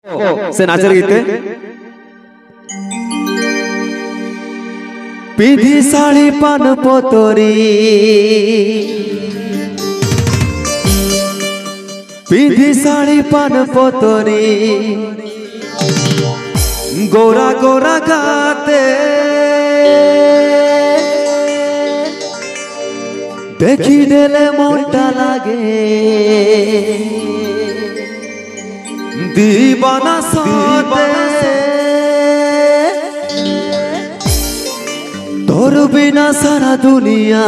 से नाचर गीते पिंधी साड़ी पान पोतरी पिंधी साड़ी पान पोतरी गोरा गोरा गाते देखी देले मोटा लागे दीवाना सोते तोर बिना सारा दुनिया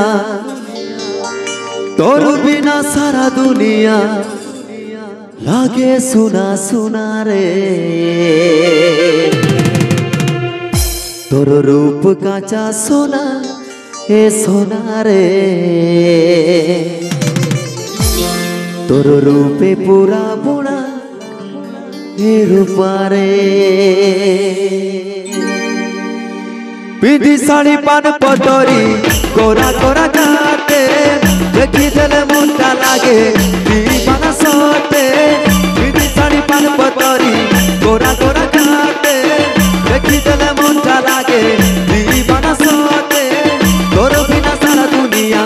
तोर बिना सारा दुनिया लागे सुना सुना रे तोर रूप काचा सोना ए सोना रे तोर रूपे पूरा बुना ए रूपा रे पिंधी साड़ी पान पतरी गोरा गोरा गाते देखी देले मुंडा लागे दीवाना सोते पिंधी साड़ी पान पतरी गोरा गोरा गाते देखी देले मुंडा लागे दीवाना सोते तोर बिना सारा दुनिया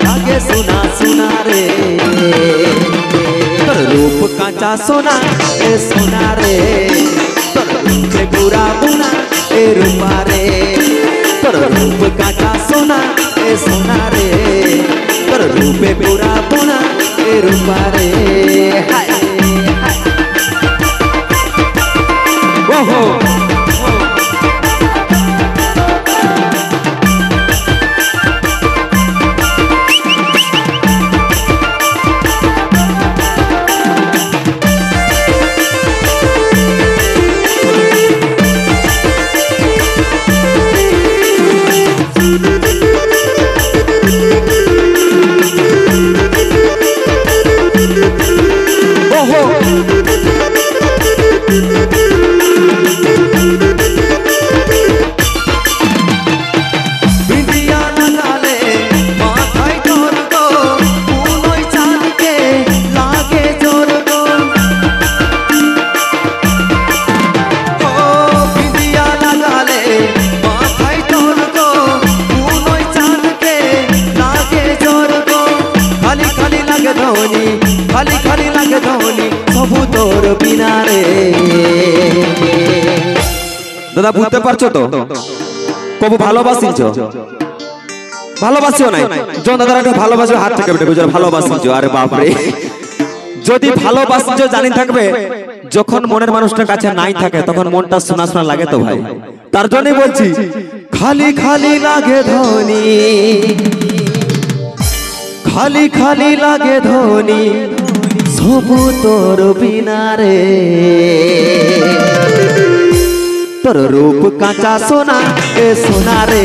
लागे सुना सुना रे तोर रूप कांचा सोना ए सोना रे तोर रूप पूरा बुना ए रूपा रे तोर रूप कांचा सोना ए सोना रे तोर रूप पूरा बुना ए रूपा रे हाय ओहो खाली खाली लागे धोनी सबू तोर बिना रे दादा बुझते पारছো তো কবু ভালোবাসিছো ভালোবাসিও নাই জন দাদারা একটু ভালোবাসো হাত থেকে বেটে বুঝার ভালোবাসিছো আরে বাপ রে যদি ভালোবাসিছো জানি থাকবে যখন মনের মানুষটার কাছে নাই থাকে তখন মনটা শোনা শোনা লাগে তো ভাই তার জন্যই বলছি খালি খালি লাগে ধোনি खाली खाली लागे धोनी सबू तोर बिना रे तोर रूप कांचा सोना ए सोना रे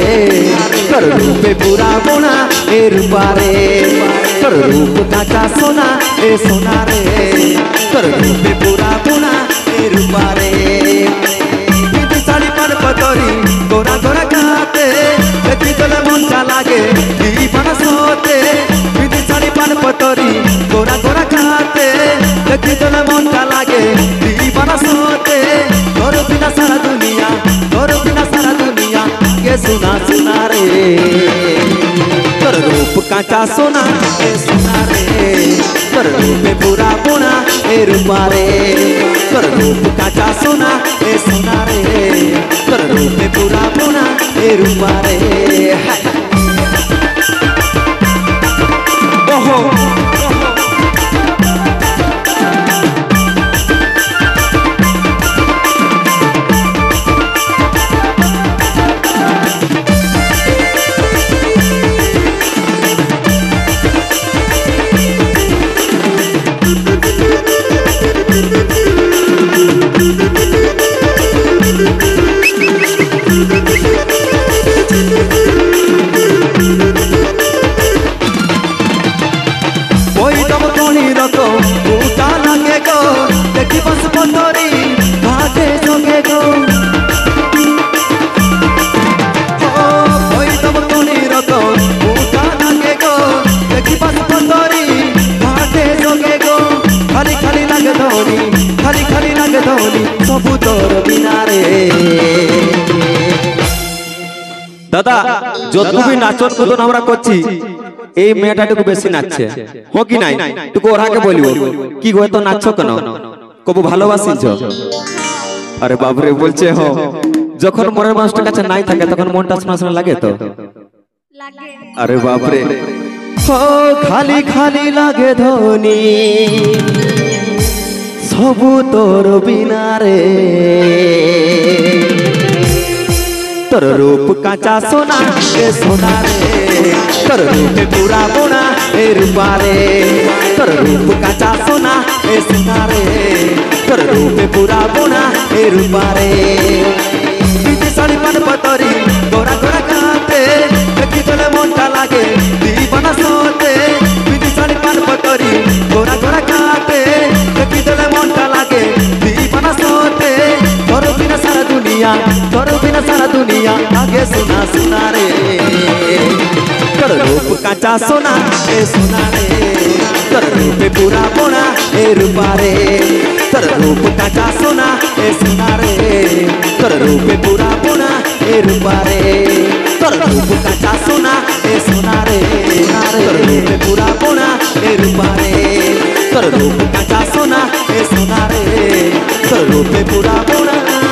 तोर रूप पूरा बुना ए रूपा रे तोर रूप कांचा सोना ए सोना रे तोर रूप पूरा बुना ए रूपा रे पिंधी साड़ी पान पतरी गोरा गोरा गाते देखी देले मुंडा लागे दीवाना सोते पिंधी साड़ी पान पतरी गोरा गोरा गाते देखी देले मुंडा लागे दीवाना सोते तोर बिना सारा दुनिया के सुना सुना रे तोर रूप कांचा सोना ए सोना रे तोर रूप पूरा बुना ए रूपा रे तोर रूप कांचा सोना ए सोना रे तोर रूप पूरा बुना ए रूपा रे ओहो দাদা যত भी নাচন কুদন আমরা করছি এই মেয়েটাটুকু বেশি নাচছে হো কি নাই তুই ওরাকে বলিও কি গো তো নাচছো কেন কবু ভালোবাসিছ আরে বাবরে বলছে হো যখন মনের মানুষটার কাছে নাই থাকে তখন মনটা শোনা শোনা লাগে তো লাগে আরে বাপরে ও খালি খালি লাগে ধনি সবু তোর বিনা রে তোর রূপ কাঁচা সোনা এ সোনা রে তোর রূপে পুরা বোনা এ রূপা রে তোর রূপ কাঁচা সোনা এ সোনা রে তোর রূপে পুরা বোনা এ রূপা রে পিঠে শাড়ি পান পতরি গোরা গোরা কাতে দেখি তোলে মনটা লাগে দিবানা সোতে পিঠে শাড়ি পান পতরি গোরা গোরা কাতে দেখি তোলে মনটা লাগে দিবানা সোতে তোর বিনা সারা दुनिया आगे सुना सुना रे कर रूप काचा सोना ए सोना रे कर रूप पूरा बोना ए रूपा रे कर रूप काचा सोना ए सोना रे कर रूप पूरा बोना ए रूपा रे कर रूप काचा सोना ए सोना रे कर रूप पूरा बोना ए रूपा रे कर रूप काचा सोना ए सोना रे कर रूप पूरा बोना